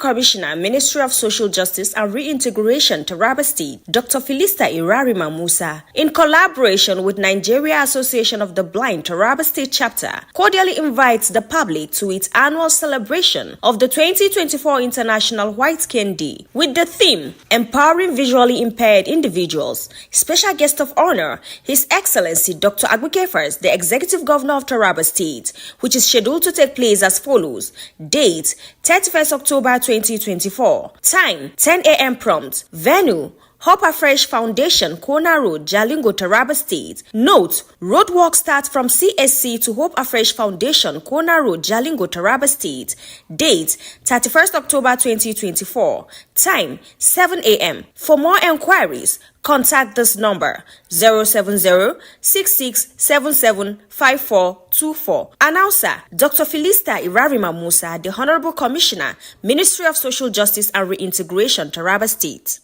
Commissioner, Ministry of Social Justice and Reintegration, TARABA State, Dr. Felista Irarima Musa, in collaboration with Nigeria Association of the Blind TARABA State Chapter, cordially invites the public to its annual celebration of the 2024 International White Cane Day with the theme Empowering Visually Impaired Individuals. Special guest of honor, His Excellency Dr. Agbike First, the Executive Governor of TARABA State, which is scheduled to take place as follows. Date 31st October 2024. Time 10 a.m. prompt. Venue Hope Afresh Foundation, Kona Road, Jalingo, TARABA State. Note, roadwork starts from CSC to Hope Afresh Foundation, Kona Road, Jalingo, TARABA State. Date 31st October 2024. Time 7 a.m. For more enquiries, contact this number 070-6677-5424. Announcer Dr. Felista Irarima Musa, the Honorable Commissioner, Ministry of Social Justice and Reintegration, TARABA State.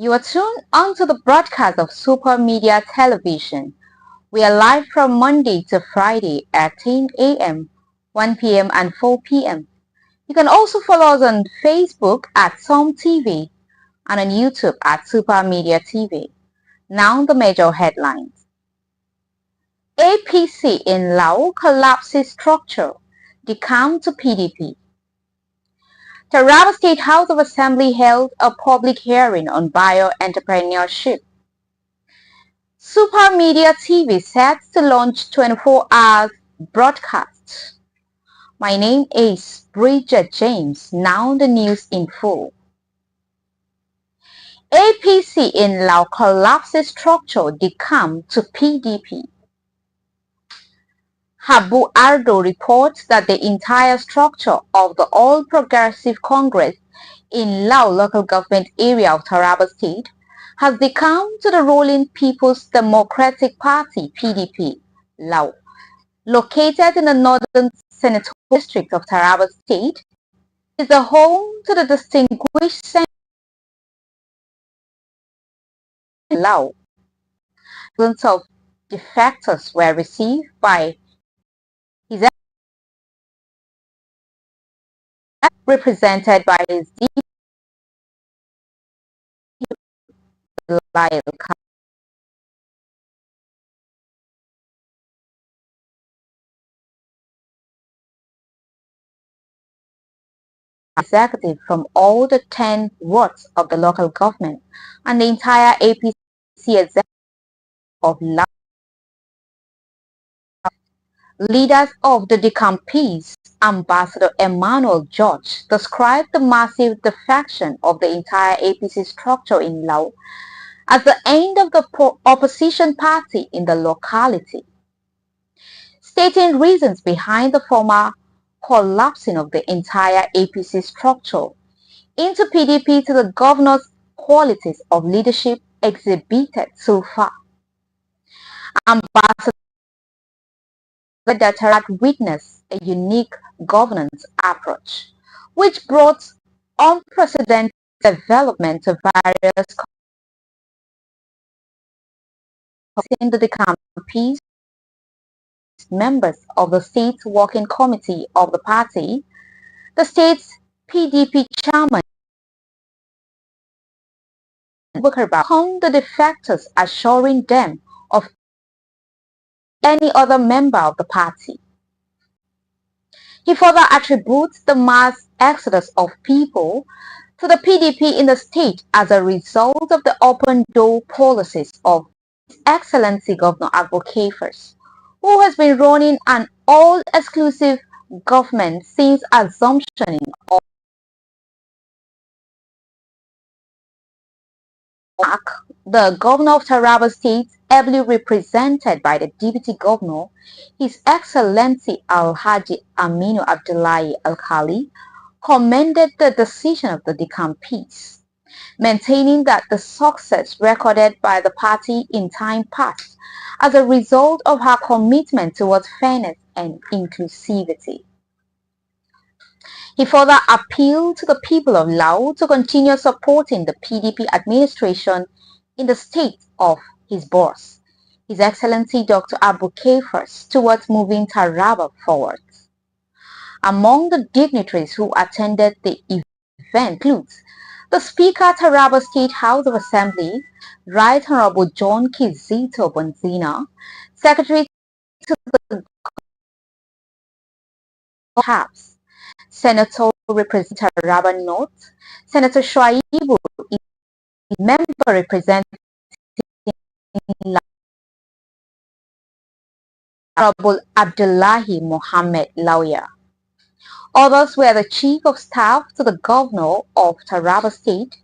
You are tuned onto the broadcast of Super Media Television. We are live from Monday to Friday at 10 a.m., 1 p.m. and 4 p.m. You can also follow us on Facebook at Som TV and on YouTube at Super Media TV. Now the major headlines. APC in Lao collapses structure, decamp to PDP. TARABA State House of Assembly held a public hearing on bio-entrepreneurship. Super Media TV sets to launch 24-hour broadcasts. My name is Bridget James. Now the news in full. APC in Lao collapses structure, decamp to PDP. Habu Ardo reports that the entire structure of the All Progressive Congress in Lao local government area of TARABA State has decamped to the ruling People's Democratic Party (PDP) Lao, located in the northern senatorial district of TARABA State. It is the home to the distinguished Senator Lao. Thousands of defectors were received by his represented by his executive from all the 10 wards of the local government and the entire APC executive of Lao. Leaders of the decampees, Ambassador Emmanuel George, described the massive defection of the entire APC structure in Lao as the end of the opposition party in the locality, stating reasons behind the former collapsing of the entire APC structure into PDP to the governor's qualities of leadership exhibited so far. Ambassador that had witnessed a unique governance approach, which brought unprecedented development to various in the decampees, members of the state working committee of the party, the state's PDP chairman, found the defectors assuring them of any other member of the party. He further attributes the mass exodus of people to the PDP in the state as a result of the open door policies of His Excellency Governor Agbake First, who has been running an all-exclusive government since assumption of the governor of TARABA State, ably represented by the deputy governor, His Excellency Alhaji Aminu Abdullahi Alkali, commended the decision of the decampees. maintaining that the success recorded by the party in time past as a result of her commitment towards fairness and inclusivity. He further appealed to the people of Laos to continue supporting the PDP administration in the state of his boss, His Excellency Dr. Abu Kefas, towards moving TARABA forward. Among the dignitaries who attended the event includes the Speaker Taraba State House of Assembly, Right Honorable John Kizito Bonzina, Secretary to the House, Senator representing Taraba North, Senator Shuaibu, member representing Honorable Abdullahi Mohammed Lawyer. Others were the Chief of Staff to the Governor of Taraba State,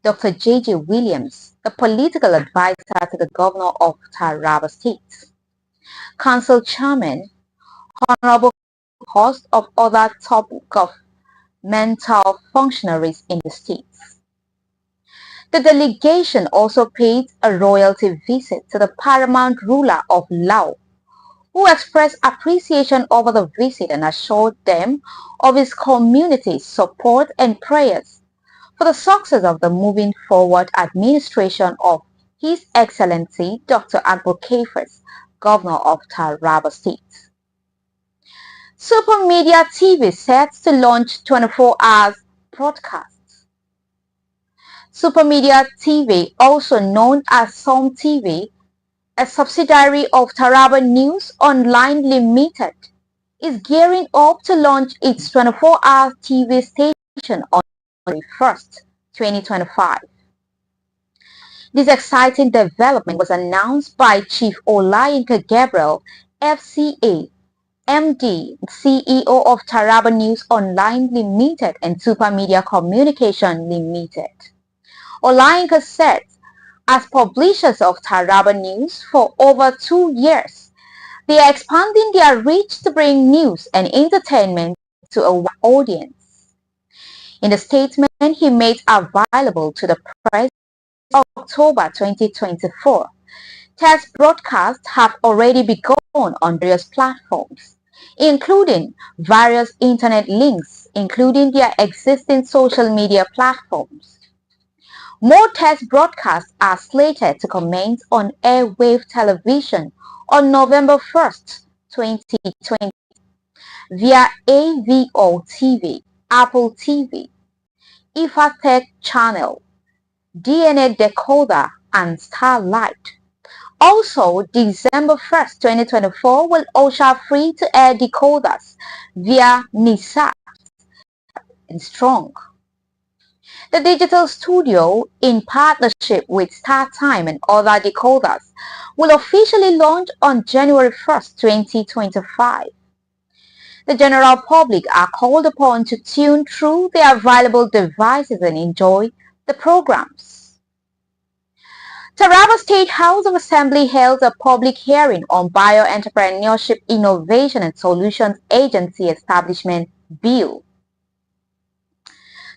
Dr. J.J. Williams, the political advisor to the Governor of Taraba State, Council Chairman, Honorable host of other top governmental functionaries in the states. The delegation also paid a royalty visit to the paramount ruler of Laos, who expressed appreciation over the visit and assured them of his community's support and prayers for the success of the moving forward administration of His Excellency Dr. Abu Kefas, Governor of Taraba State. Super Media TV sets to launch 24 hours broadcasts. Super Media TV, also known as SOM TV, a subsidiary of Taraba News Online Limited, is gearing up to launch its 24-hour TV station on January 1st, 2025. This exciting development was announced by Chief Olayinka Gabriel, FCA, MD, CEO of Taraba News Online Limited and Super Media Communication Limited. Olayinka said, as publishers of Taraba News for over 2 years, they are expanding their reach to bring news and entertainment to a wide audience. In the statement he made available to the press in October 2024, test broadcasts have already begun on various platforms, including various internet links, including their existing social media platforms. More test broadcasts are slated to commence on airwave television on November 1st, 2020, via AVO TV, Apple TV, Ifatech Channel, DNA Decoder, and Starlight. Also, December 1st, 2024 will usher free-to-air decoders via NISA and Strong. The digital studio, in partnership with StarTime and other decoders, will officially launch on January 1st, 2025. The general public are called upon to tune through their available devices and enjoy the programs. Taraba State House of Assembly held a public hearing on Bioentrepreneurship Innovation and Solutions Agency Establishment Bill.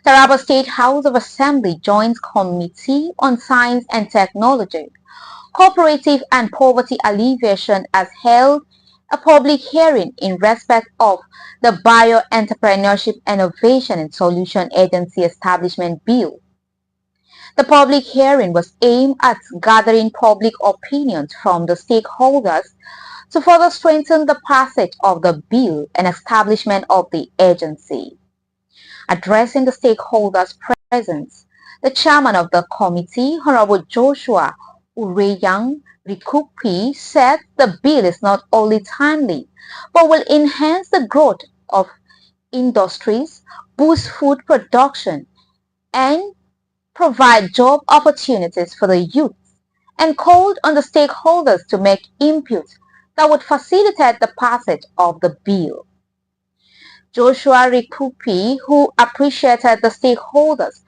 Taraba State House of Assembly Joint Committee on Science and Technology, Cooperative and Poverty Alleviation has held a public hearing in respect of the Bioentrepreneurship Innovation and Solution Agency Establishment Bill. The public hearing was aimed at gathering public opinions from the stakeholders to further strengthen the passage of the bill and establishment of the agency. Addressing the stakeholders present, the chairman of the committee, Honorable Joshua Ureyang Rikupi, said the bill is not only timely, but will enhance the growth of industries, boost food production, and provide job opportunities for the youth, and called on the stakeholders to make inputs that would facilitate the passage of the bill. Joshua Rikupi, who appreciated the stakeholders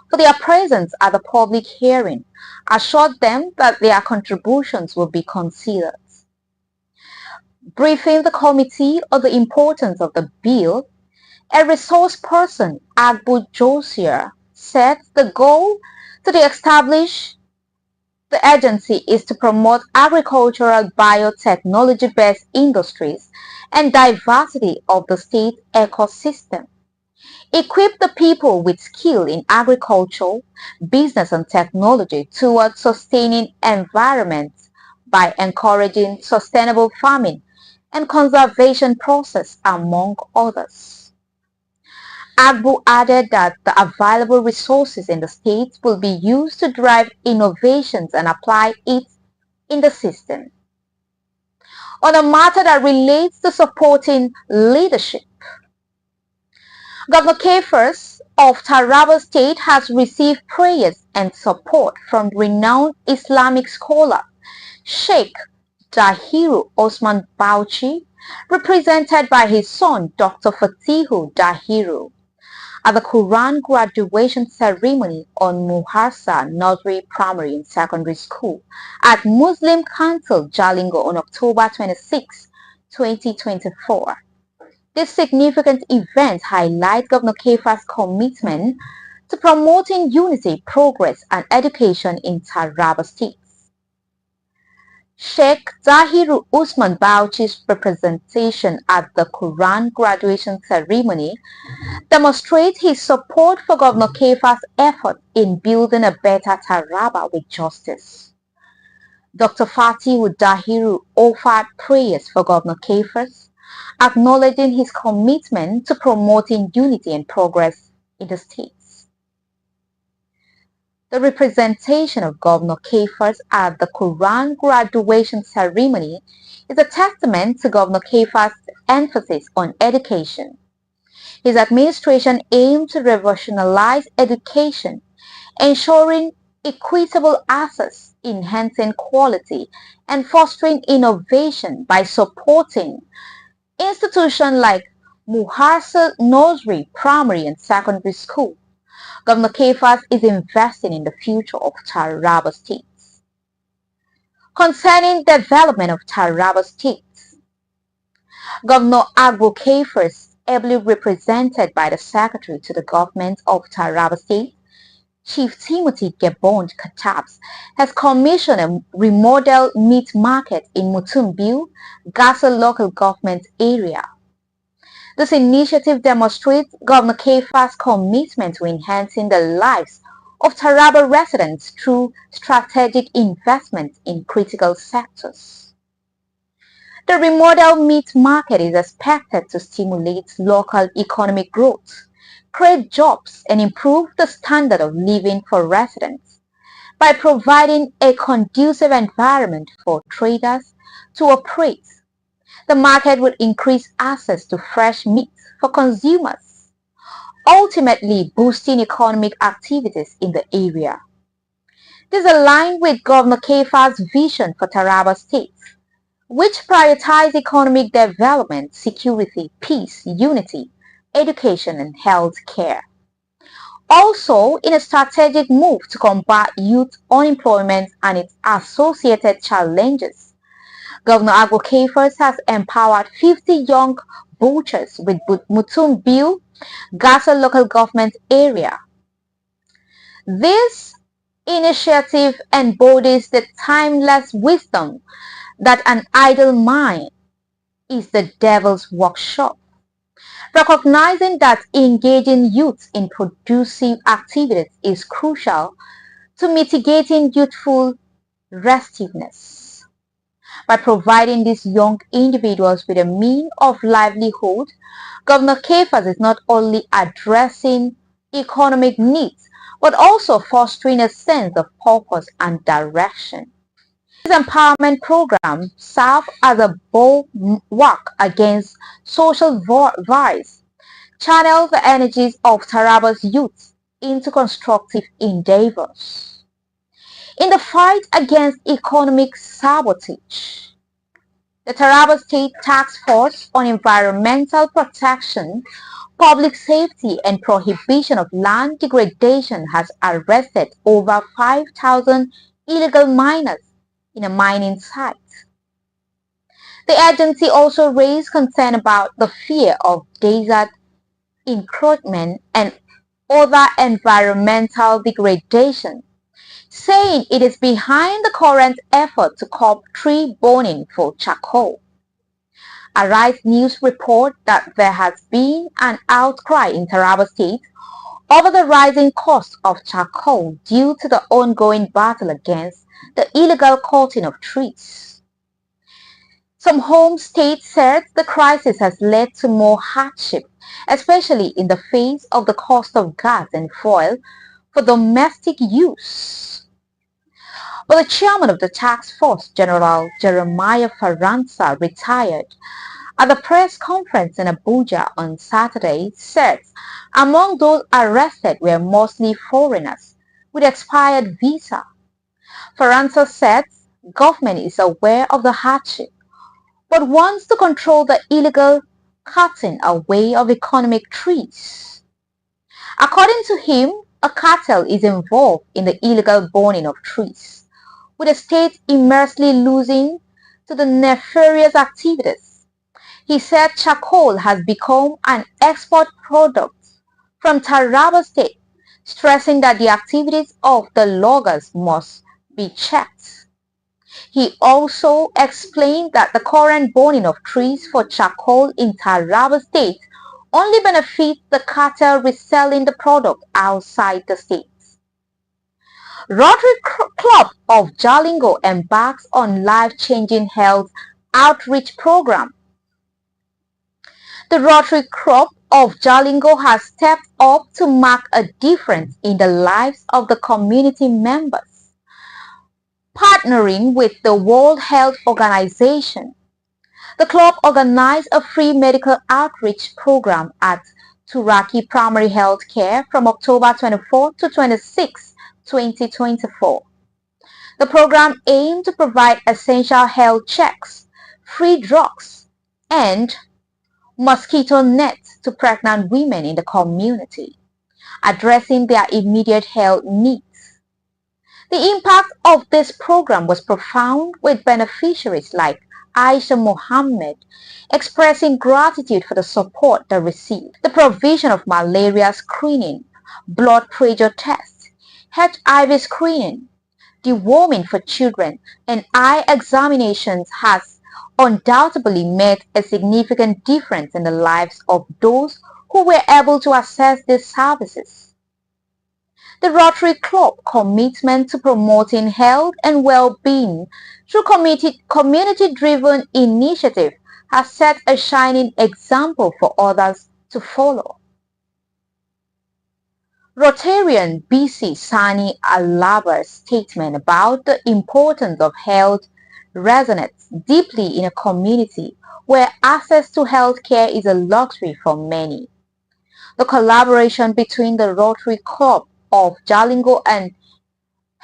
for their presence at the public hearing, assured them that their contributions will be considered. Briefing the committee on the importance of the bill, a resource person, Agbu Josiah, said the goal To establish the agency is to promote agricultural biotechnology-based industries and diversity of the state ecosystem. Equip the people with skill in agriculture, business and technology towards sustaining environments by encouraging sustainable farming and conservation process among others. Agbo added that the available resources in the state will be used to drive innovations and apply it in the system. On a matter that relates to supporting leadership, Governor Kefers of Taraba State has received prayers and support from renowned Islamic scholar Sheikh Dahiru Osman Bauchi, represented by his son Dr. Fatihu Dahiru, at the Quran graduation ceremony on Muharsa Nursery Primary and Secondary School at Muslim Council Jalingo on October 26, 2024. This significant event highlights Governor Kefa's commitment to promoting unity, progress, and education in Taraba State. Sheikh Zahiru Usman Bauchi's representation at the Quran graduation ceremony demonstrates his support for Governor Kefa's effort in building a better Taraba with justice. Dr. Fatihu Dahiru offered prayers for Governor Kefas, acknowledging his commitment to promoting unity and progress in the states. The representation of Governor Kefas at the Quran graduation ceremony is a testament to Governor Kefas' emphasis on education. His administration aimed to revolutionize education, ensuring equitable access, enhancing quality, and fostering innovation by supporting institutions like Muharsa Nursery Primary and Secondary School. Governor Kefas is investing in the future of Taraba State. Concerning development of Taraba State, Governor Agbo Kefas, ably represented by the Secretary to the Government of Taraba State, Chief Timothy Gebond Katabs, has commissioned a remodeled meat market in Mutumbiu, Gasa local government area. This initiative demonstrates Governor Kefa's commitment to enhancing the lives of Taraba residents through strategic investment in critical sectors. The remodeled meat market is expected to stimulate local economic growth, create jobs, and improve the standard of living for residents by providing a conducive environment for traders to operate. The market would increase access to fresh meat for consumers, ultimately boosting economic activities in the area. This aligns with Governor Kefa's vision for Taraba State, which prioritizes economic development, security, peace, unity, education, and health care. Also, in a strategic move to combat youth unemployment and its associated challenges, Governor Agbo Kefas has empowered 50 young butchers with Mutumbiu, Gasa local government area. This initiative embodies the timeless wisdom that an idle mind is the devil's workshop, recognizing that engaging youth in productive activities is crucial to mitigating youthful restiveness. By providing these young individuals with a means of livelihood, Governor Kefas is not only addressing economic needs, but also fostering a sense of purpose and direction. This empowerment program serves as a bulwark against social vice, channels the energies of Taraba's youth into constructive endeavors. In the fight against economic sabotage, the Taraba State Task Force on Environmental Protection, Public Safety and Prohibition of Land Degradation has arrested over 5,000 illegal miners in a mining site. The agency also raised concern about the fear of desert encroachment and other environmental degradation saying it is behind the current effort to curb tree burning for charcoal. Arise News report that there has been an outcry in Taraba State over the rising cost of charcoal due to the ongoing battle against the illegal cutting of trees. Some home states said the crisis has led to more hardship, especially in the face of the cost of gas and fuel for domestic use. But the chairman of the task force, General Jeremiah Faransa, retired at the press conference in Abuja on Saturday, said among those arrested were mostly foreigners with expired visa. Faransa said government is aware of the hardship but wants to control the illegal cutting away of economic trees. According to him, a cartel is involved in the illegal burning of trees, with the state immensely losing to the nefarious activities. He said charcoal has become an export product from Taraba State, stressing that the activities of the loggers must be checked. He also explained that the current burning of trees for charcoal in Taraba State only benefits the cartel reselling the product outside the state. Rotary Club of Jalingo embarks on life-changing health outreach program. The Rotary Club of Jalingo has stepped up to mark a difference in the lives of the community members, partnering with the World Health Organization. The club organized a free medical outreach program at Turaki Primary Health Care from October 24 to 26, 2024. The program aimed to provide essential health checks, free drugs, and mosquito nets to pregnant women in the community, addressing their immediate health needs. The impact of this program was profound, with beneficiaries like Aisha Mohammed expressing gratitude for the support they received. The provision of malaria screening, blood pressure tests, HIV screening, deworming for children, and eye examinations has undoubtedly made a significant difference in the lives of those who were able to access these services. The Rotary Club commitment to promoting health and well-being through community-driven initiative has set a shining example for others to follow. Rotarian BC Sani Alaba's statement about the importance of health resonates deeply in a community where access to health care is a luxury for many. The collaboration between the Rotary Club of Jalingo and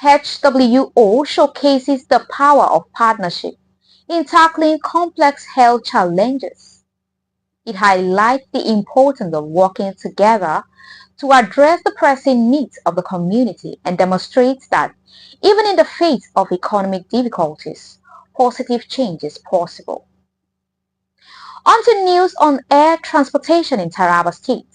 HWO showcases the power of partnership in tackling complex health challenges. It highlights the importance of working together to address the pressing needs of the community and demonstrates that even in the face of economic difficulties, positive change is possible. On to news on air transportation in Taraba State.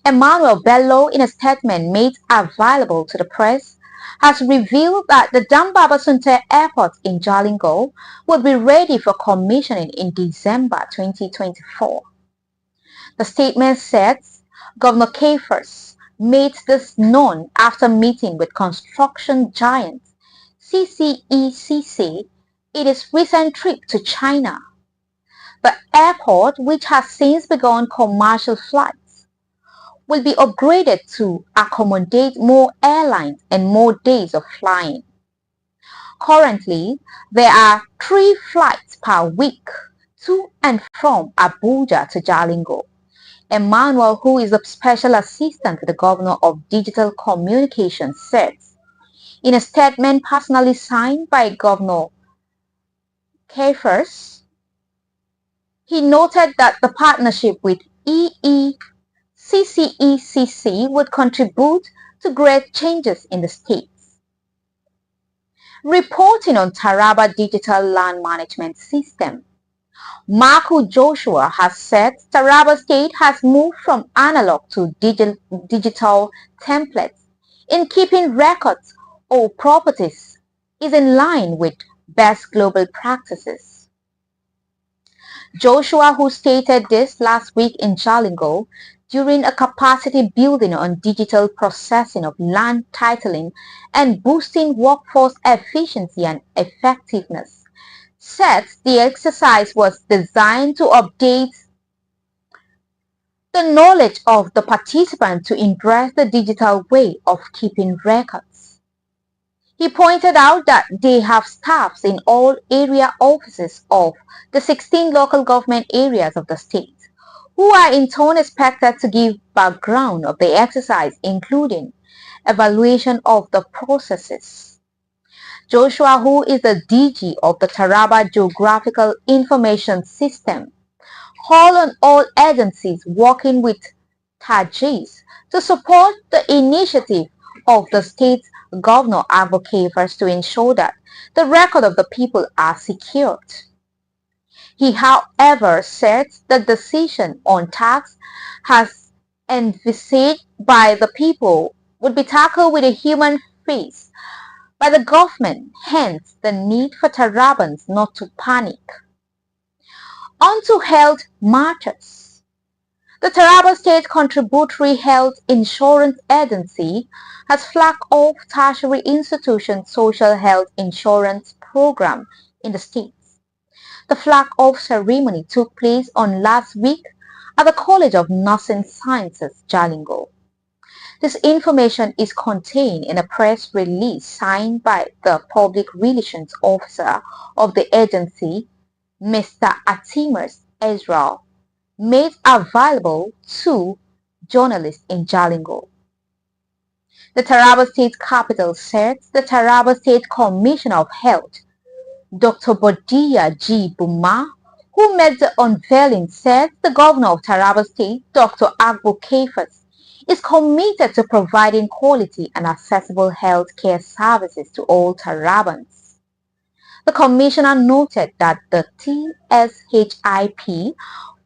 Emmanuel Bello, in a statement made available to the press, has revealed that the Dambaba Sunte Airport in Jalingo will be ready for commissioning in December 2024. The statement says Governor Kefers made this known after meeting with construction giant CCECC in his recent trip to China. The airport, which has since begun commercial flights, will be upgraded to accommodate more airlines and more days of flying. Currently, there are 3 flights per week to and from Abuja to Jalingo. Emmanuel, who is a special assistant to the Governor of Digital Communications, said in a statement personally signed by Governor Kefers, he noted that the partnership with CCECC would contribute to great changes in the states. Reporting on Taraba Digital Land Management System, Marco Joshua has said Taraba State has moved from analog to digital templates in keeping records or properties is in line with best global practices. Joshua, who stated this last week in Jalingo during a capacity building on digital processing of land titling and boosting workforce efficiency and effectiveness, said the exercise was designed to update the knowledge of the participants to embrace the digital way of keeping records. He pointed out that they have staffs in all area offices of the 16 local government areas of the state, who are in turn expected to give background of the exercise, including evaluation of the processes. Joshua, who is the DG of the TARABA Geographical Information System, called on all agencies working with TAGIs to support the initiative of the state's governor advocates to ensure that the record of the people are secured. He, however, said the decision on tax has envisaged by the people would be tackled with a human face by the government, hence the need for Tarabans not to panic. On to health matters. The Taraba State Contributory Health Insurance Agency has flagged off tertiary institution social health insurance program in the state. The flag-off ceremony took place on last week at the College of Nursing Sciences, Jalingo. This information is contained in a press release signed by the Public Relations Officer of the agency, Mr. Atimus Ezra, made available to journalists in Jalingo. The Taraba State Capital said the Taraba State Commissioner of Health, Dr. Bodia G. Buma, who made the unveiling, said the governor of Taraba State, Dr. Agbo Kefas, is committed to providing quality and accessible health care services to all Tarabans. The commissioner noted that the TSHIP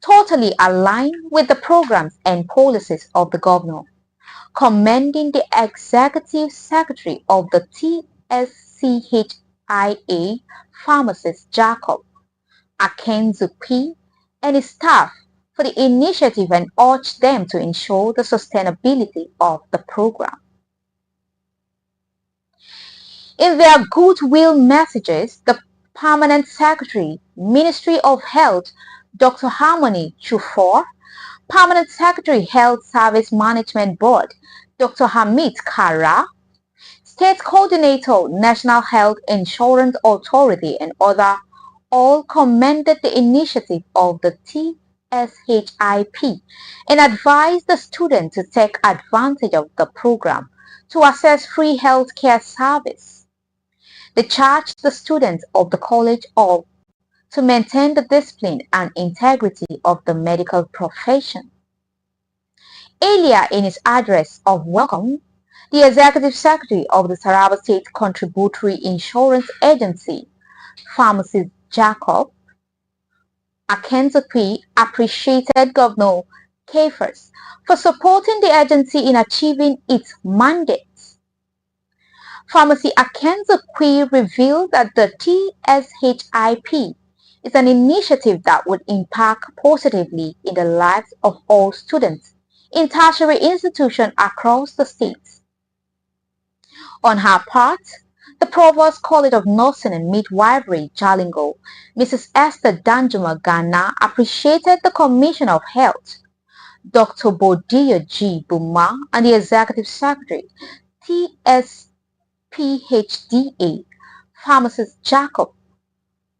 totally align with the programs and policies of the governor, commending the executive secretary of the TSCHIA, pharmacist Jacob Akenzu P, and his staff for the initiative and urged them to ensure the sustainability of the program. In their goodwill messages, the Permanent Secretary, Ministry of Health, Dr. Harmony Chufor, Permanent Secretary, Health Service Management Board, Dr. Hamid Kara, State Coordinator, National Health Insurance Authority, and others all commended the initiative of the TSHIP and advised the students to take advantage of the program to access free health care service. They charged the students of the college to maintain the discipline and integrity of the medical profession. Earlier in his address of welcome, the Executive Secretary of the Taraba State Contributory Insurance Agency, Pharmacist Jacob Akenzopi, appreciated Governor Kefas for supporting the agency in achieving its mandate. Pharmacy Akenzopi revealed that the TSHIP is an initiative that would impact positively in the lives of all students in tertiary institutions across the states. On her part, the Provost College of Nursing and Midwifery, Jalingo, Mrs. Esther Danjuma Ghana, appreciated the Commissioner of Health, Dr. Bodia G. Buma, and the Executive Secretary, TSPHDA, Pharmacist Jacob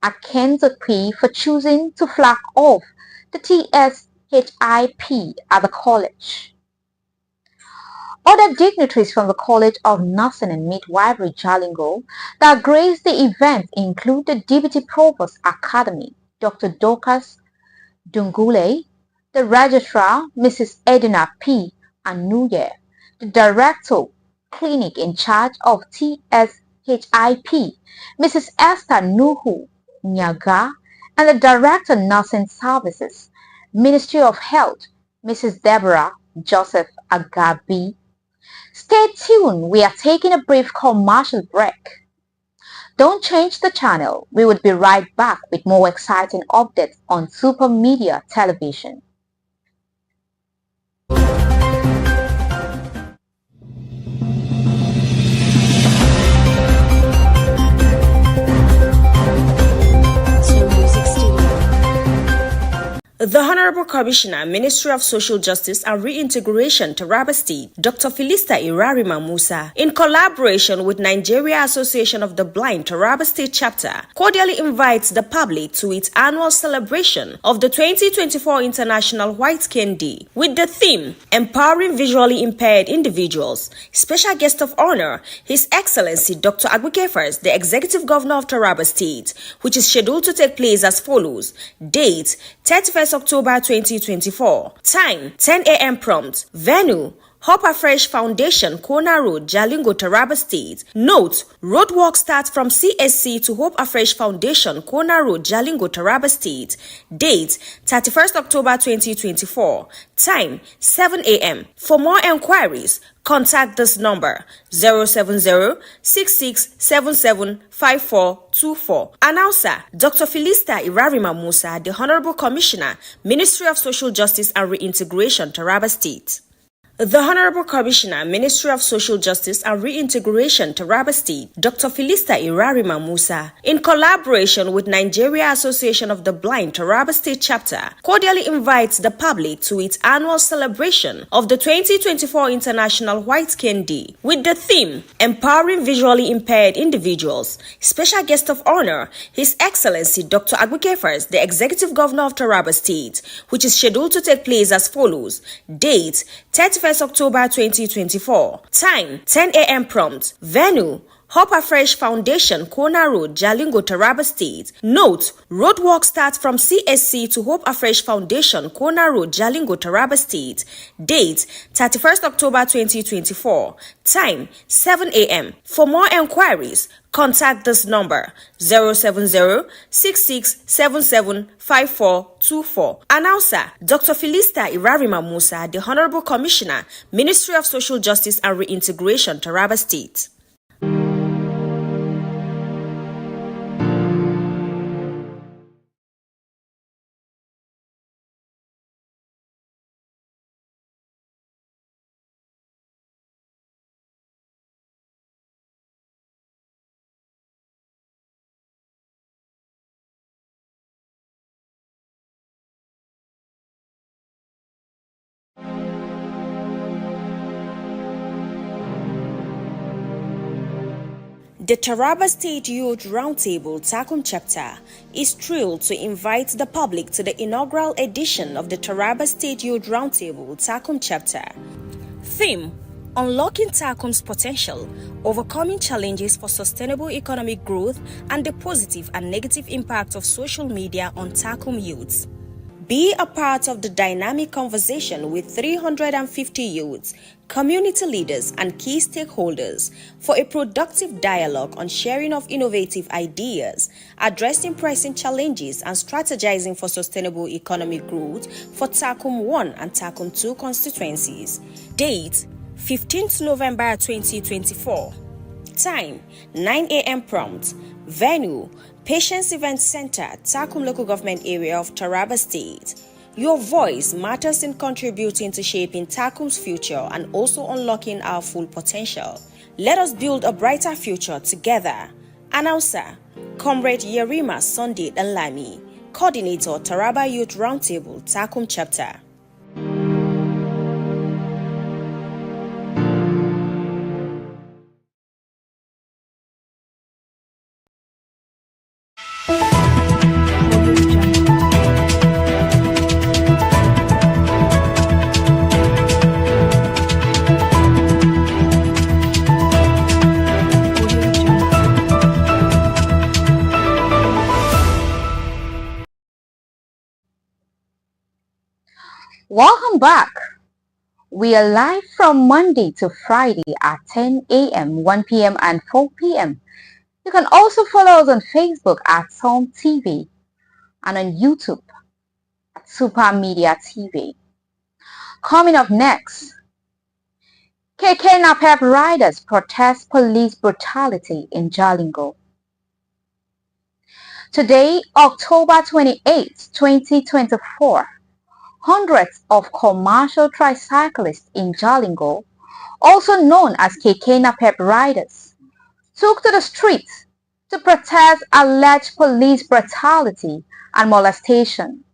Akenzopi, for choosing to flag off the TSHIP at the college. Other dignitaries from the College of Nursing and Midwifery, Jalingo, that graced the event include the Deputy Provost Academy, Dr. Dorcas Dungule, the Registrar, Mrs. Edina P. Anuye, the Director, Clinic in charge of TSHIP, Mrs. Esther Nuhu Nyaga, and the Director, Nursing Services, Ministry of Health, Mrs. Deborah Joseph Agabi, Stay tuned, we are taking a brief commercial break. Don't change the channel, we will be right back with more exciting updates on Super Media Television. The Honorable Commissioner, Ministry of Social Justice and Reintegration, TARABA State, Dr. Felista Irarima Musa, in collaboration with Nigeria Association of the Blind TARABA State Chapter, cordially invites the public to its annual celebration of the 2024 International White Cane Day with the theme Empowering Visually Impaired Individuals. Special guest of honor, His Excellency Dr. Agbukefers, the Executive Governor of TARABA State, which is scheduled to take place as follows. Date 31st October 2024. Time 10 a.m. prompt. Venue Hope Afresh Foundation, Kona Road, Jalingo, TARABA State. Note: roadwork starts from CSC to Hope Afresh Foundation, Kona Road, Jalingo, TARABA State. Date 31st October 2024. Time 7 a.m. For more enquiries, contact this number 070-6677-5424. Announcer Dr. Felista Irarima Musa, the Honorable Commissioner, Ministry of Social Justice and Reintegration, TARABA State. The Honorable Commissioner, Ministry of Social Justice and Reintegration, TARABA State, Dr. Felista Irarima Musa, in collaboration with Nigeria Association of the Blind TARABA State Chapter, cordially invites the public to its annual celebration of the 2024 International White Cane Day with the theme Empowering Visually Impaired Individuals. Special guest of honor, His Excellency Dr. Agbukefers, the Executive Governor of TARABA State, which is scheduled to take place as follows. Date 31st October 2024. Time 10 a.m. prompt. Venue Hope Afresh Foundation, Kona Road, Jalingo, TARABA State. Note: roadwork starts from CSC to Hope Afresh Foundation, Kona Road, Jalingo, TARABA State. Date 31st October 2024. Time 7 a.m. For more enquiries, contact this number 070-6677-5424. Announcer Dr. Felista Irarima Musa, the Honorable Commissioner, Ministry of Social Justice and Reintegration, TARABA State. The TARABA State Youth Roundtable Takum Chapter is thrilled to invite the public to the inaugural edition of the TARABA State Youth Roundtable Takum Chapter. Theme: Unlocking Takum's Potential, Overcoming Challenges for Sustainable Economic Growth and the Positive and Negative Impact of Social Media on Takum Youths. Be a part of the dynamic conversation with 350 youths, community leaders, and key stakeholders for a productive dialogue on sharing of innovative ideas, addressing pressing challenges, and strategizing for sustainable economic growth for Takum 1 and Takum 2 constituencies. Date: 15th November 2024. Time: 9 a.m. prompt. Venue: Patience Event Center, Takum Local Government Area of TARABA State. Your voice matters in contributing to shaping Takum's future and also unlocking our full potential. Let us build a brighter future together. Announcer Comrade Yerima Sunday Dalami, Coordinator, TARABA Youth Roundtable, Takum Chapter. Welcome back. We are live from Monday to Friday at 10 a.m., 1 p.m. and 4 p.m. You can also follow us on Facebook at Tom TV and on YouTube at Super Media TV. Coming up next, KK Napep riders protest police brutality in Jalingo. Today, October 28, 2024, hundreds of commercial tricyclists in Jalingo, also known as KK Napep riders, took to the streets to protest alleged police brutality and molestation.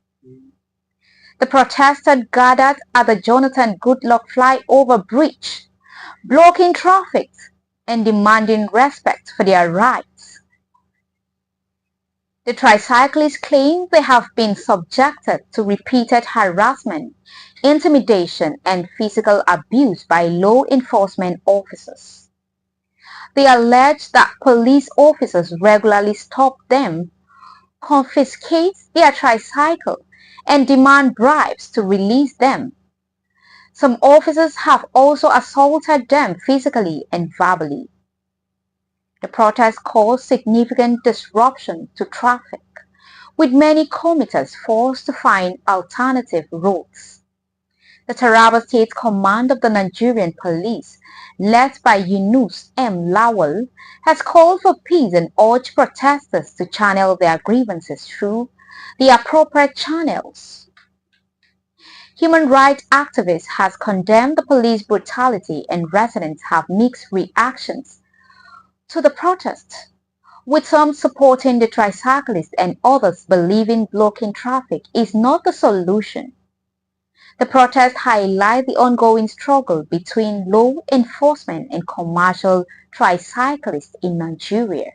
The protesters gathered at the Jonathan Goodluck flyover bridge, blocking traffic and demanding respect for their rights. The tricyclists claim they have been subjected to repeated harassment, intimidation, and physical abuse by law enforcement officers. They allege that police officers regularly stop them, confiscate their tricycle, and demand bribes to release them. Some officers have also assaulted them physically and verbally. The protest caused significant disruption to traffic, with many commuters forced to find alternative routes. The Taraba State Command of the Nigerian Police, led by Yunus M. Lawal, has called for peace and urged protesters to channel their grievances through the appropriate channels. Human rights activists have condemned the police brutality and residents have mixed reactions to the protest, with some supporting the tricyclists and others believing blocking traffic is not the solution. The protests highlight the ongoing struggle between law enforcement and commercial tricyclists in Nigeria.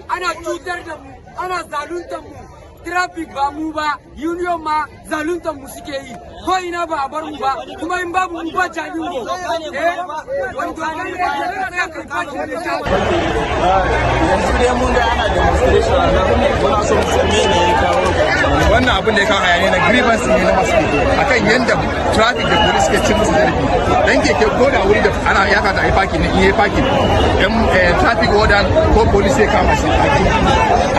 Ana cutar da mu, ana zaluntar mu, traffic ba mu ba, union ma zaluntar mu suke yi, ko ina ba a bar mu ba, kuma in babu mu ba Jalingo. Yanzu dai mun ga ana demonstration muna so mu san me ne ya kawo wannan abin da ya kawo hayaniya na grievance ne na masu akan yanda traffic da police ke cin musu zarafi dan keke ko da wuri da ana ya ka da ai parking ne in parking dan traffic warden ko police sai kama shi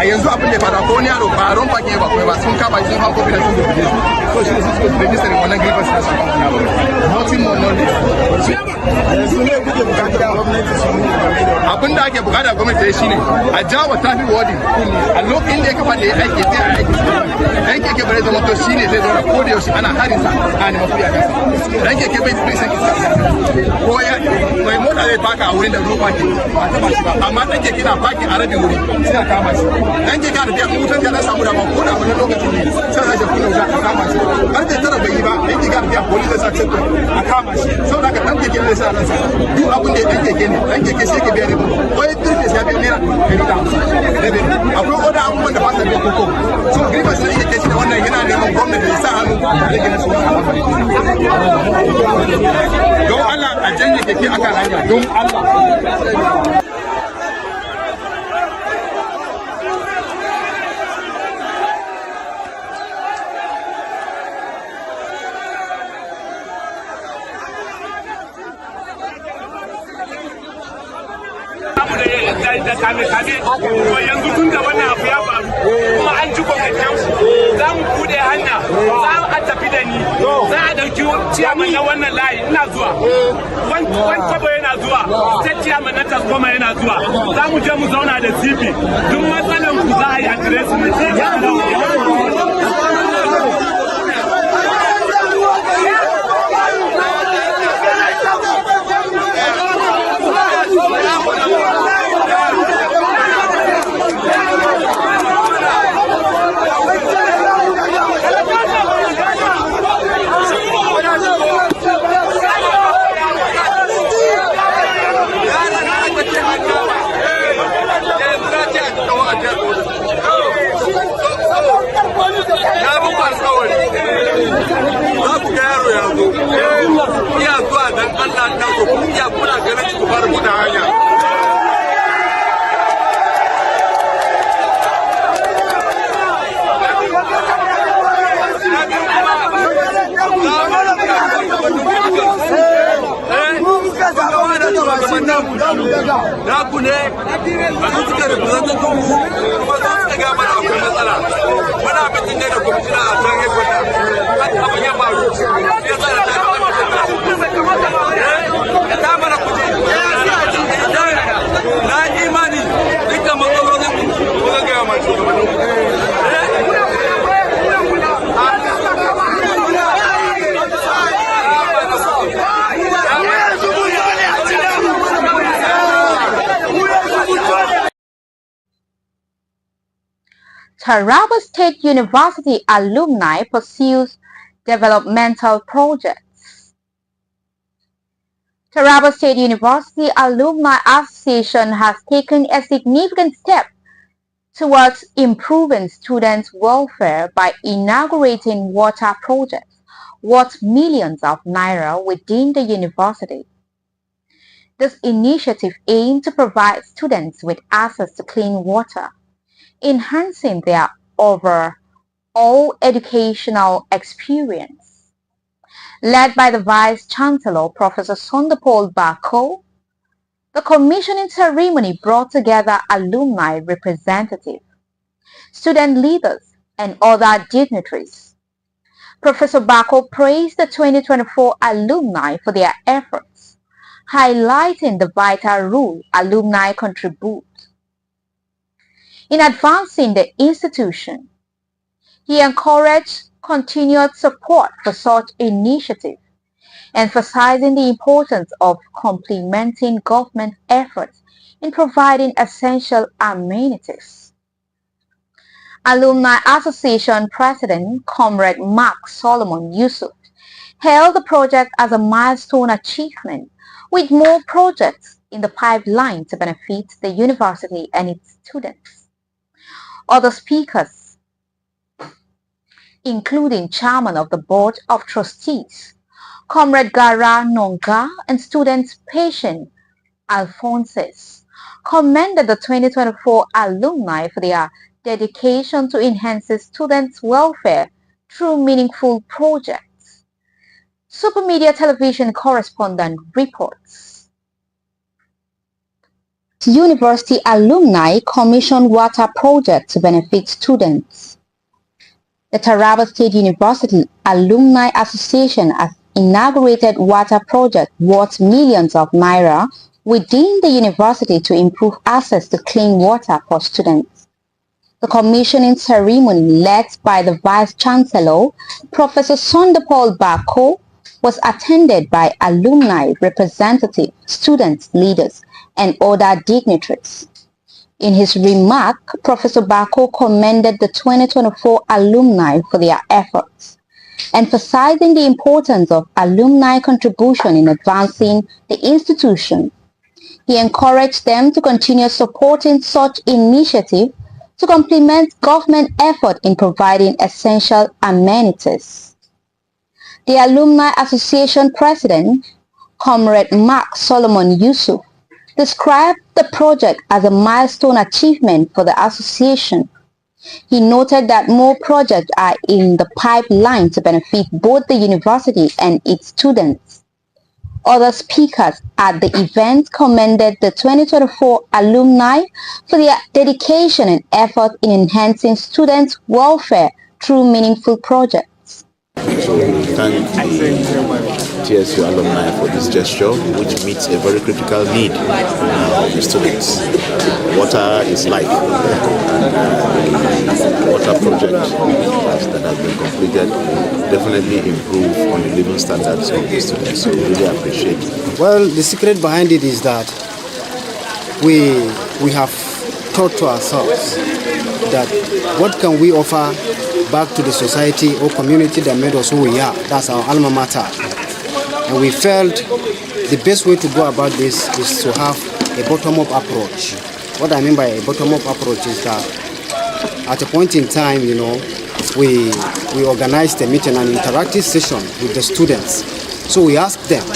a yanzu abin da ya fara ko wani yaro ba ron parking ba kuma ba sun kama shi sun hanko bidan sun guje shi so shi ne su register wannan grievance na sabon na ba nothing more knowledge yanzu ne kuke bukata gwamnati su abin da ake bukata gwamnati shine a jawo traffic warden a lokacin da ya kafa da ya aiki sai a aiki dan keke bare zama to shine zai zo ko da yaushe ana harin sa a ne mafiya kansa dan keke bai sai ko ya mai mota zai faka a wurin da ruwa ke ba ta ba shi ba amma dan keke na faki a rabin wuri sai a kama shi dan keke da biya mutan ya samu da ba ko da wani lokaci ne sai a kula da a kama shi har da tara bai yi ba dan keke da biya police sai ce a kama shi saboda ka dan keke ne sai a ransa duk abin da dan keke ne dan keke sai ke biya ne ko ya turke sai biya naira 100 akwai oda abubuwan da ba sa biya koko so grievance sai yake shi wannan yana neman gwamnati ya sa hannu da rage nasu don Allah a janye keke akan hanya don Allah da kame-kame to yanzu tun da wannan abu ya faru kuma an ji kokakken za mu bude hanya za a tafi da ni za a dauki ciyaman na wannan layi ina zuwa wani kwabo yana zuwa ta ciyaman na taskoma yana zuwa za mu je mu zauna da cp duk matsalan ku za a yi adiresu ne malaman namu naku ne a su suka representin kuma su suka ga mana akwai matsala muna mutum ne da kwamishina a can hekwata abin ya faru ya sa da ta mana kuje na imani dukkan matsalolin ku ga gaya ma Taraba State University alumni pursues developmental projects. Taraba State University Alumni Association has taken a significant step towards improving students' welfare by inaugurating water projects worth millions of naira within the university. This initiative aims to provide students with access to clean water, enhancing their overall educational experience. Led by the Vice-Chancellor, Professor Sondapol Bako, the commissioning ceremony brought together alumni representatives, student leaders, and other dignitaries. Professor Bako praised the 2024 alumni for their efforts, highlighting the vital role alumni contribute in advancing the institution. He encouraged continued support for such initiatives, emphasizing the importance of complementing government efforts in providing essential amenities. Alumni Association President Comrade Mark Solomon Yusuf hailed the project as a milestone achievement, with more projects in the pipeline to benefit the university and its students. Other speakers, including Chairman of the Board of Trustees, Comrade Gara Nonga, and students Patient Alphonsus, commended the 2024 alumni for their dedication to enhancing students' welfare through meaningful projects. Supermedia Television correspondent reports. University alumni commissioned water project to benefit students. The Taraba State University Alumni Association has inaugurated water project worth millions of naira within the university to improve access to clean water for students. The commissioning ceremony, led by the Vice-Chancellor, Professor Sondapol Bako, was attended by alumni representatives, students, leaders, and other dignitaries. In his remark, Professor Bako commended the 2024 alumni for their efforts, emphasizing the importance of alumni contribution in advancing the institution. He encouraged them to continue supporting such initiatives to complement government effort in providing essential amenities. The Alumni Association President, Comrade Mark Solomon Yusuf, described the project as a milestone achievement for the association. He noted that more projects are in the pipeline to benefit both the university and its students. Other speakers at the event commended the 2024 alumni for their dedication and effort in enhancing students' welfare through meaningful projects. So we thank the TSU alumni for this gesture, which meets a very critical need of the students. Water is life, and the water project that has been completed definitely improve on the living standards of the students. So we really appreciate it. Well, the secret behind it is that we have thought to ourselves that what can we offer back to the society or community that made us who we are. That's our alma mater. And we felt the best way to go about this is to have a bottom-up approach. What I mean by a bottom-up approach is that at a point in time, we organized a meeting, an interactive session with the students. So we asked them,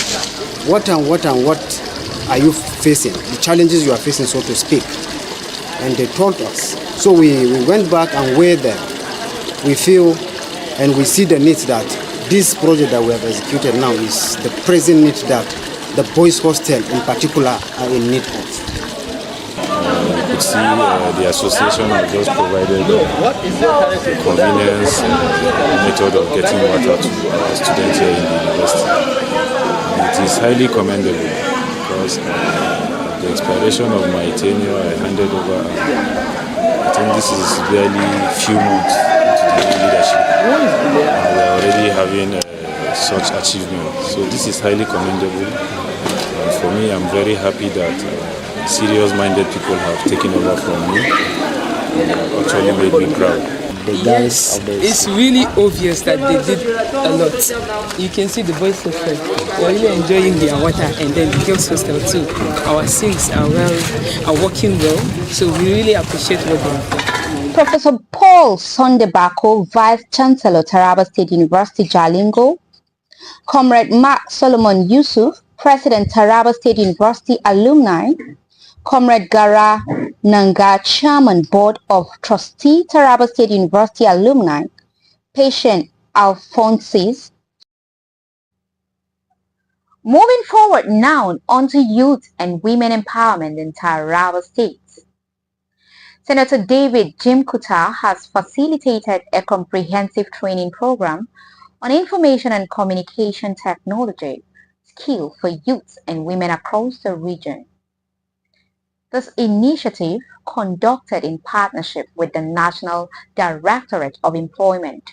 what are you facing? The challenges you are facing, so to speak. And they told us. So we went back and weighed them. We feel and we see the needs that this project that we have executed now is the present need that the boys' hostel in particular are in need of. You could see the association has just provided the convenience method of getting water to our students here in the university. It is highly commendable because at the expiration of my tenure, I handed over. I think this is barely few months into the new leadership. And we are already having such achievement. So this is highly commendable. And for me, I'm very happy that serious-minded people have taken over from me and actually made me proud. Yes, it's really obvious that they did a lot. You can see the boys' hostel. We're really enjoying their water, and then the girls' hostel too. Our sinks are working well, so we really appreciate what they have done. Professor Paul Sondebako, Vice Chancellor, Taraba State University, Jalingo, Comrade Mark Solomon Yusuf, President, Taraba State University Alumni, Comrade Gara Nanga, Chairman, Board of Trustee, Taraba State University Alumni, Patient Alphonsis. Moving forward now onto youth and women empowerment in Taraba State. Senator David Jim Kuta has facilitated a comprehensive training program on information and communication technology skill for youth and women across the region. This initiative, conducted in partnership with the National Directorate of Employment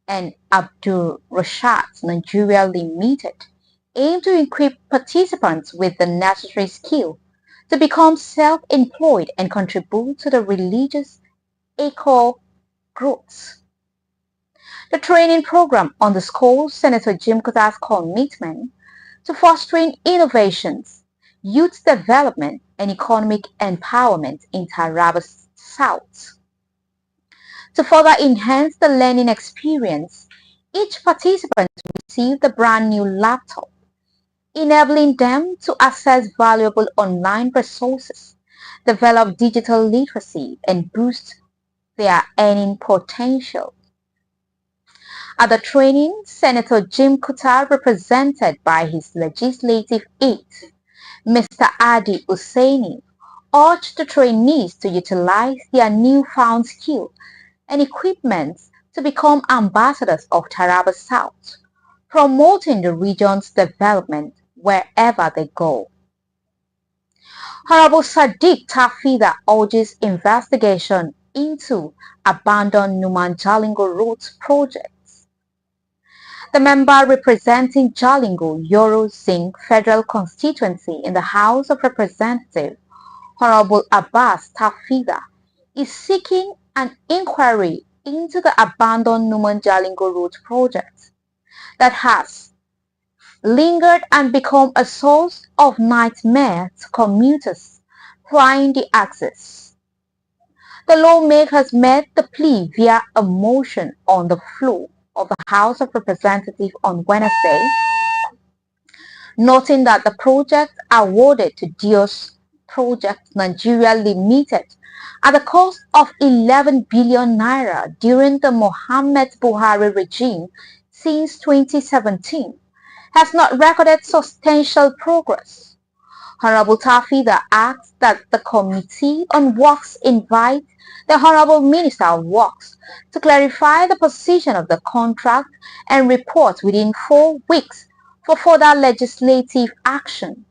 and Abdul Rashad Nigeria Limited, aimed to equip participants with the necessary skill to become self-employed and contribute to the religious eco-growth. The training program underscores Senator Jim Kuta's commitment to fostering innovations, youth development, and economic empowerment in Taraba South. To further enhance the learning experience, each participant received a brand new laptop, enabling them to access valuable online resources, develop digital literacy, and boost their earning potential. At the training, Senator Jim Kuta, represented by his legislative aide, Mr. Adi Hussaini, urged the trainees to utilize their newfound skill and equipment to become ambassadors of Taraba South, promoting the region's development wherever they go. Honorable Sadiq Tafida urges investigation into abandoned Numan Jalingo roads projects. The member representing Jalingo Yoro Zinc Federal Constituency in the House of Representatives, Honorable Abbas Tafida, is seeking an inquiry into the abandoned Numan Jalingo road project that has lingered and become a source of nightmare to commuters plying the axis. The lawmakers made the plea via a motion on the floor of the House of Representatives on Wednesday, noting that the project awarded to Dios Project Nigeria Limited at the cost of 11 billion naira during the Mohammed Buhari regime since 2017 has not recorded substantial progress. Honorable Tafida asks that the Committee on Works invite the Honorable Minister of Works to clarify the position of the contract and report within 4 weeks for further legislative action.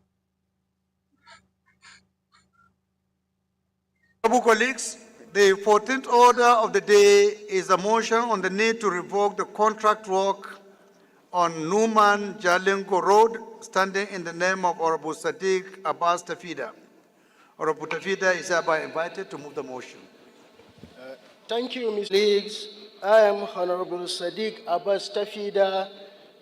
Colleagues, the 14th order of the day is a motion on the need to revoke the contract work on Numan Jalingo Road, standing in the name of Honorable Sadiq Abbas Tafida. Honorable Tafida is hereby invited to move the motion. Thank you, Mr. Leagues. I am Honorable Sadiq Abbas Tafida,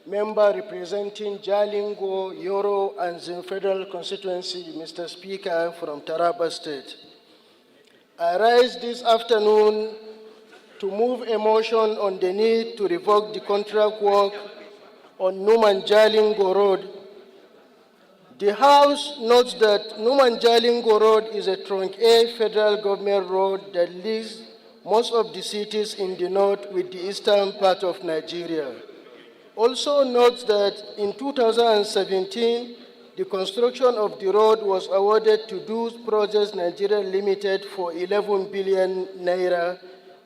member representing Jalingo, Yoro, and Zin Federal Constituency, Mr. Speaker, from Taraba State. I rise this afternoon to move a motion on the need to revoke the contract work on Numan Jalingo Road. The House notes that Numan Jalingo Road is a Trunk A federal government road that links most of the cities in the north with the eastern part of Nigeria. Also notes that in 2017, the construction of the road was awarded to Dues Projects Nigeria Limited for 11 billion naira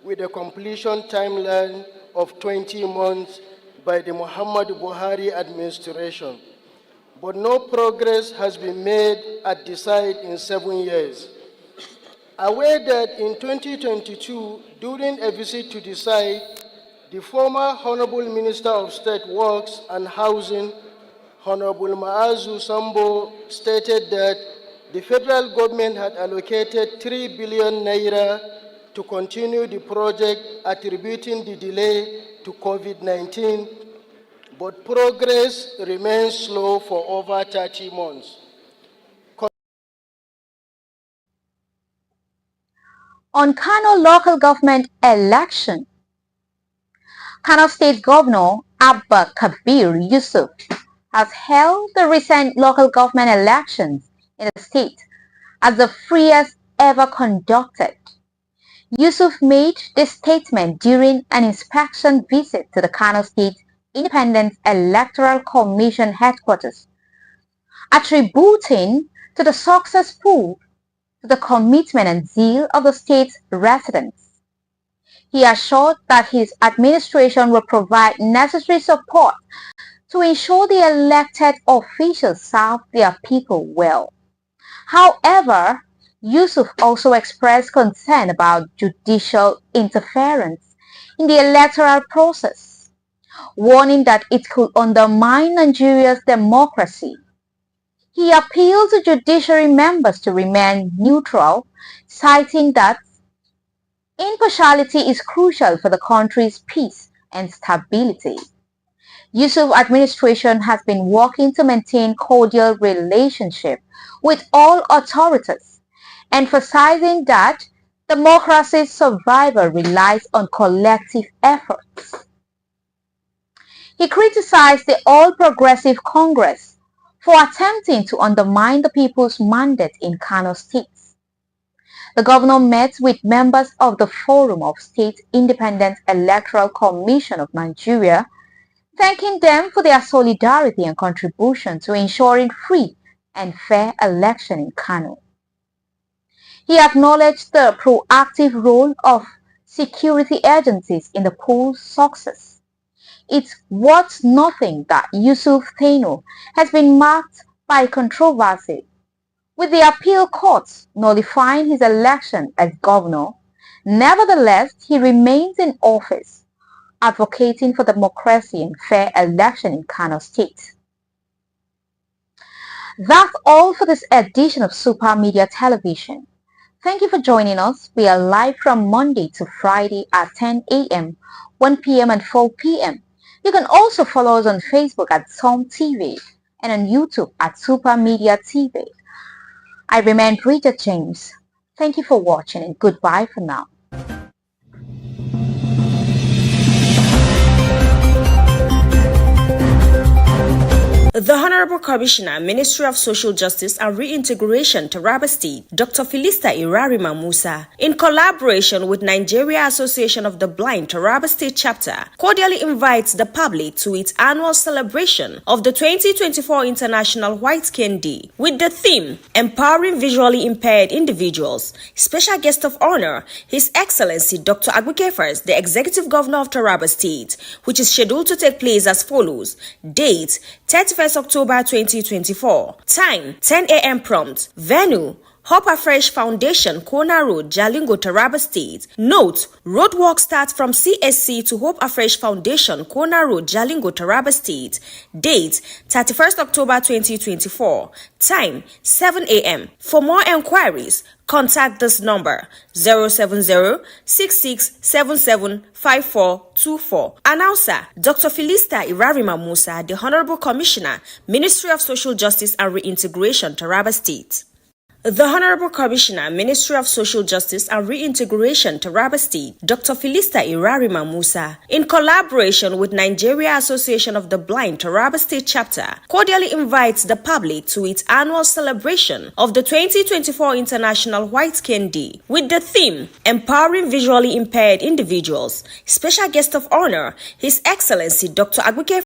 with a completion timeline of 20 months by the Muhammadu Buhari administration. But no progress has been made at the site in 7 years. Aware that in 2022, during a visit to the site, the former Honorable Minister of State Works and Housing, Honorable Maazu Sambo, stated that the federal government had allocated 3 billion naira to continue the project, attributing the delay to COVID-19, but progress remains slow for over 30 months. On Kano local government election, Kano State Governor Abba Kabir Yusuf has hailed the recent local government elections in the state as the freest ever conducted. Yusuf made this statement during an inspection visit to the Kano State Independent Electoral Commission headquarters, attributing to the success proved to the commitment and zeal of the state's residents. He assured that his administration will provide necessary support to ensure the elected officials serve their people well. However, Yusuf also expressed concern about judicial interference in the electoral process, warning that it could undermine Nigeria's democracy. He appealed to judiciary members to remain neutral, citing that impartiality is crucial for the country's peace and stability. Yusuf's administration has been working to maintain cordial relationship with all authorities, emphasizing that democracy's survival relies on collective efforts. He criticized the All Progressive Congress for attempting to undermine the people's mandate in Kano State. The governor met with members of the Forum of State Independent Electoral Commission of Nigeria, thanking them for their solidarity and contribution to ensuring free and fair election in Kano. He acknowledged the proactive role of security agencies in the poll's success. It's worth nothing that Yusuf Thaino has been marked by controversy, with the appeal courts nullifying his election as governor. Nevertheless, he remains in office, advocating for democracy and fair election in Kano State. That's all for this edition of Super Media Television. Thank you for joining us. We are live from Monday to Friday at 10 a.m., 1 p.m. and 4 p.m. You can also follow us on Facebook at Tom TV and on YouTube at Super Media TV. I remain Bridget James. Thank you for watching and goodbye for now. The Honorable Commissioner, Ministry of Social Justice and Reintegration, TARABA State, Dr. Philista Irarima Musa, in collaboration with Nigeria Association of the Blind TARABA State Chapter, cordially invites the public to its annual celebration of the 2024 International White Cane Day with the theme Empowering Visually Impaired Individuals. Special guest of honor, His Excellency Dr. Agbukefers, the Executive Governor of TARABA State, which is scheduled to take place as follows. Date 31st October 2024. Time 10 a.m. prompt. Venue Hope Afresh Foundation, Kona Road, Jalingo, TARABA State. Note: roadwork starts from CSC to Hope Afresh Foundation, Kona Road, Jalingo, TARABA State. Date 31st October 2024. Time 7 a.m. For more enquiries, contact this number 070-6677-5424. Announcer Dr. Philista Irarima Musa, the Honorable Commissioner, Ministry of Social Justice and Reintegration, TARABA State. The Honorable Commissioner, Ministry of Social Justice and Reintegration, TARABA State, Dr. Philista Irarima Musa, in collaboration with Nigeria Association of the Blind TARABA State Chapter, cordially invites the public to its annual celebration of the 2024 International White Cane Day with the theme Empowering Visually Impaired Individuals. Special guest of honor, His Excellency Dr. Agbukefers,